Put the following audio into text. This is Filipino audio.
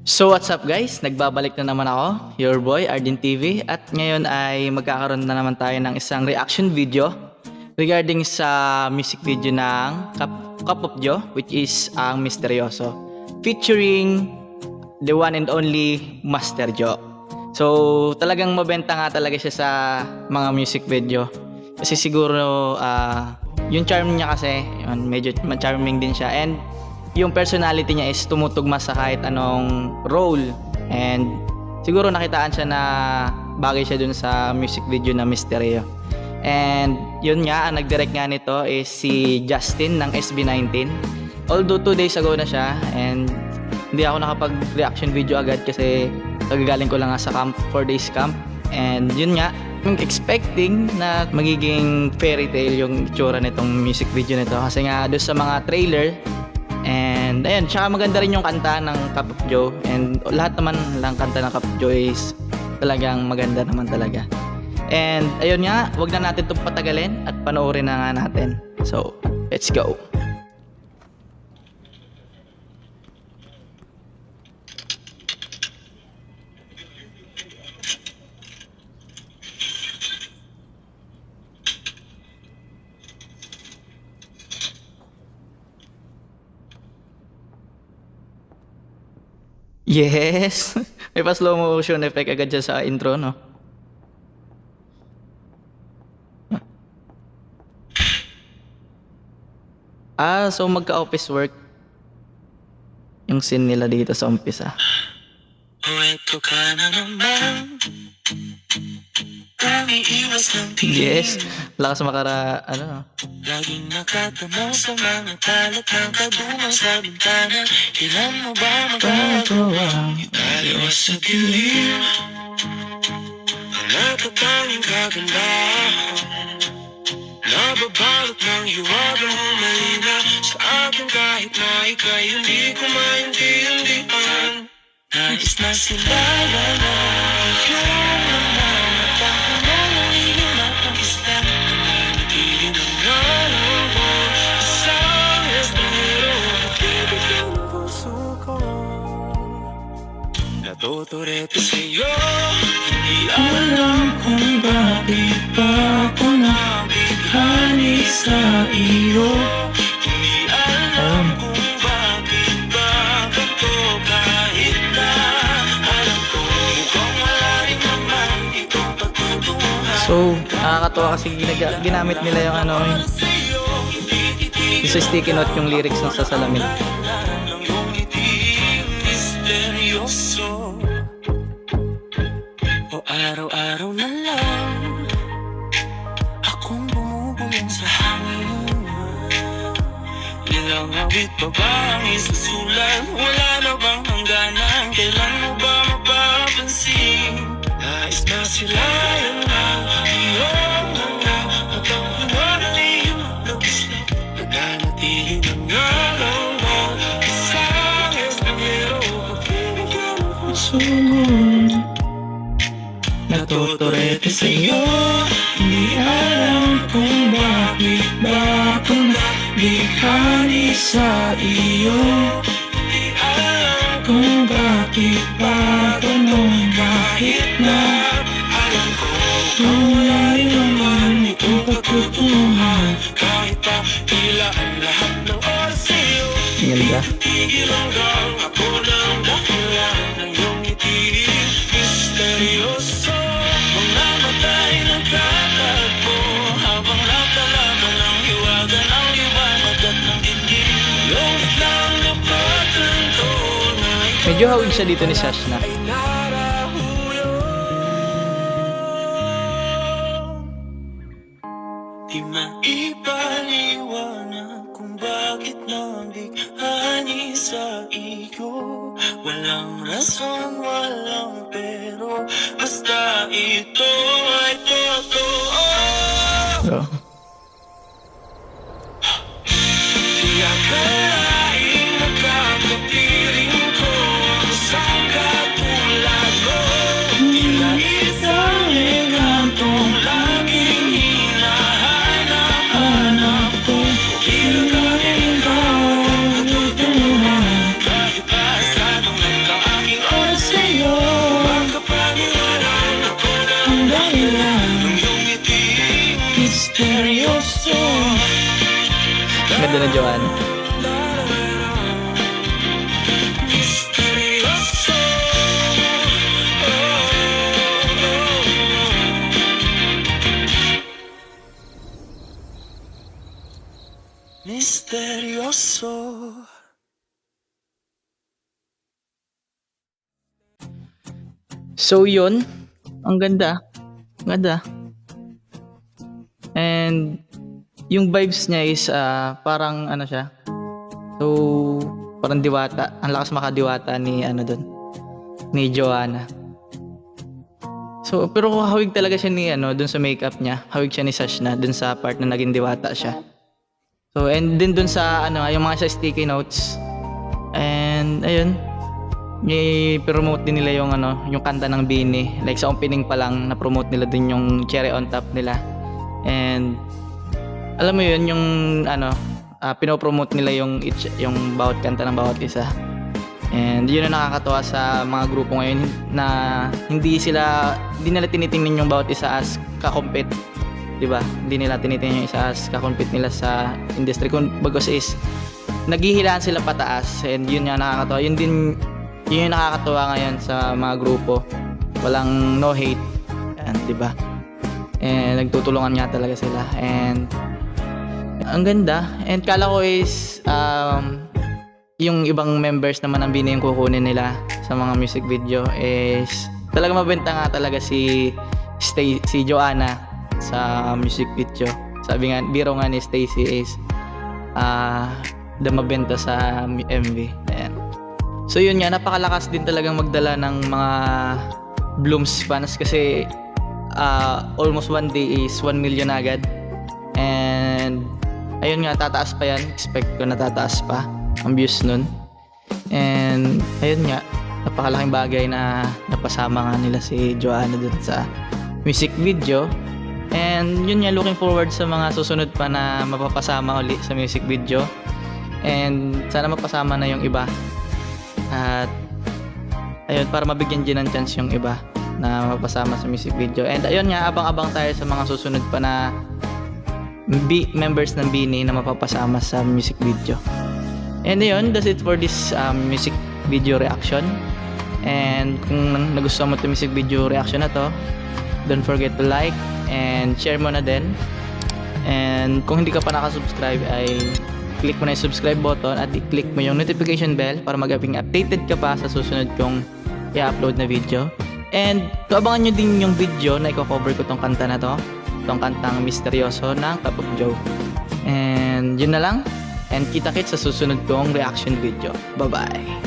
So what's up guys? Nagbabalik na naman ako, your boy Arden TV, at ngayon ay magkakaroon na naman tayo ng isang reaction video regarding sa music video ng Cup of Joe, which is ang Misteryoso, featuring the one and only Master Joe. So talagang mabenta nga talaga siya sa mga music video kasi siguro yung charm niya kasi medyo charming din siya, and yung personality niya is tumutugma sa kahit anong role, and siguro nakitaan siya na bagay siya dun sa music video na Misteryo. And yun nga, ang nag-direct nga nito is si Justin ng SB19. Although 2 days ago na siya, and hindi ako nakapag-reaction video agad kasi kagagaling ko lang nga sa camp, 4 days camp. And yun nga, yung expecting na magiging fairy tale yung itsura nitong music video nito kasi nga doon sa mga trailer. And ayun, tsaka maganda rin yung kanta ng Cup of Joe, and lahat naman lang kanta ng Cup of Joe is talagang maganda naman talaga. And ayun nga, wag na natin itong patagalin at panoorin na nga natin. So, let's go. Yes! May pa slow motion effect agad dyan sa intro, no? So magka-office work yung scene nila dito sa umpisa. Yes, lakas Laging nakatanaw sa mga talat ng kadumang sa bintana. Kailan mo ba magagawang italiwas sa dilim? Ang natatanging kagandahan, nababalot ng hiwagang humalina sa akin kahit na ika'y hindi ko maintindihan. Nais na sila na yung mga mata ko na nangihinap ang isla. Nananatili ng ngalaw mo, isang estero. Pagkibigyan ng puso ko, natuturete sa'yo. Hindi alam kung bakit pa ako nabighani sa iyo. Hindi alam kung bakit ba ganito, kahit na alam ko mukhang wala rin naman itong pagtutunguhan. So, nakakatawa kasi ginamit nila yung yung sa sticky note yung lyrics ng sa salamin. Ng iyong ngiting misteryoso, o araw-araw na lang akong bumubulong sa hangin. Ilang awit pa ba ang isusulat? Wala na bang hangganan? Kailan mo ba mapapansin? Nais masilayan na iyong mga matang pinagaling labis na nagnanatili ng ngalaw mo. Isang estranghero, pagkibigyan ng puso mo, natuturete sa'yo. Hindi alam kung bakit ba ako nabighani sa iyo. Hindi alam kung bakit ba ganun, kahit na alam ko kung wala rin naman itong pagtutunguhan. Kahit pa tila ang lahat ng oras sa'yo, Ganda. tigil hanggang ako ng dahilan ng iyong ngiti. Misteryoso, mga mata'y nagtatagpo habang nakalaban ng hiwaga ng liwanag at ng dilim. Iyong biglang napatanto na ikaw Medyo hawig siya dito ni Shashna. ay narahulog. Di maipaliwanag kung bakit nabighani sa iyo. Walang rason, walang pero, basta ito ay totoo. So, Di akalaing magkakapiling ko ang isang katulad mo. Tila isang engkantong laging hinahanap ko. Tila tanging ikaw ang tutunguhan. Kahit pa sa tungan ng aking ganda ng Joanna. Misteryoso. Misteryoso. So yun, ang ganda. Ganda. And yung vibes niya is parang ano siya. So parang diwata. Ang lakas makadiwata ni ano doon, ni Joanna. So pero hawig talaga siya ni ano doon sa makeup niya. Hawig siya ni Sash na doon sa part na naging diwata siya. So and din doon sa ano yung mga sa sticky notes. And ayun, i-promote din nila yung ano, yung kanta ng Bini. Like sa opening pa lang na-promote nila din yung cherry on top nila. And alam mo yun, yung ano, pinopromote nila yung bawat kanta ng bawat isa. And yun ang nakakatuwa sa mga grupo ngayon na hindi nila tinitingnan yung bawat isa as kakompete. 'Di ba? Hindi nila tinitingnan yung isa as kakompete nila sa industry. Kung bagos is naghihilaan sila pataas. And yun yung nakakatuwa. Yun yung nakakatuwa ngayon sa mga grupo. Walang no hate. Yan, 'di ba? And nagtutulungan nga talaga sila. And ang ganda. And kala ko is yung ibang members naman ng Bini yung kukunin nila sa mga music video is talaga mabenta nga talaga si Joanna sa music video. Sabi nga, biro nga ni Stacy is mabenta sa MV. Ayan. So yun nga, napakalakas din talagang magdala ng mga Blooms fans kasi almost one day is 1 million agad. And ayun nga, tataas pa yan. Expect ko na tataas pa ang views nun. And ayun nga, napakalaking bagay na napasama nga nila si Joanna dun sa music video. And yun nga, looking forward sa mga susunod pa na mapapasama uli sa music video. And sana mapasama na yung iba. At ayun, para mabigyan din ng chance yung iba na mapasama sa music video. And ayun nga, abang-abang tayo sa mga susunod pa na members ng Bini na mapapasama sa music video. And ayun, that's it for this music video reaction. And kung nagustuhan mo itong music video reaction na to, don't forget to like and share mo na din. And kung hindi ka pa nakasubscribe ay click mo na yung subscribe button at i-click mo yung notification bell para maging updated ka pa sa susunod kong i-upload na video. And abangan nyo din yung video na i-cover ko tong kanta na to, tong kantang Misteryoso ng Cup of Joe. And yun na lang. And kita-kits sa susunod kong reaction video. Bye-bye!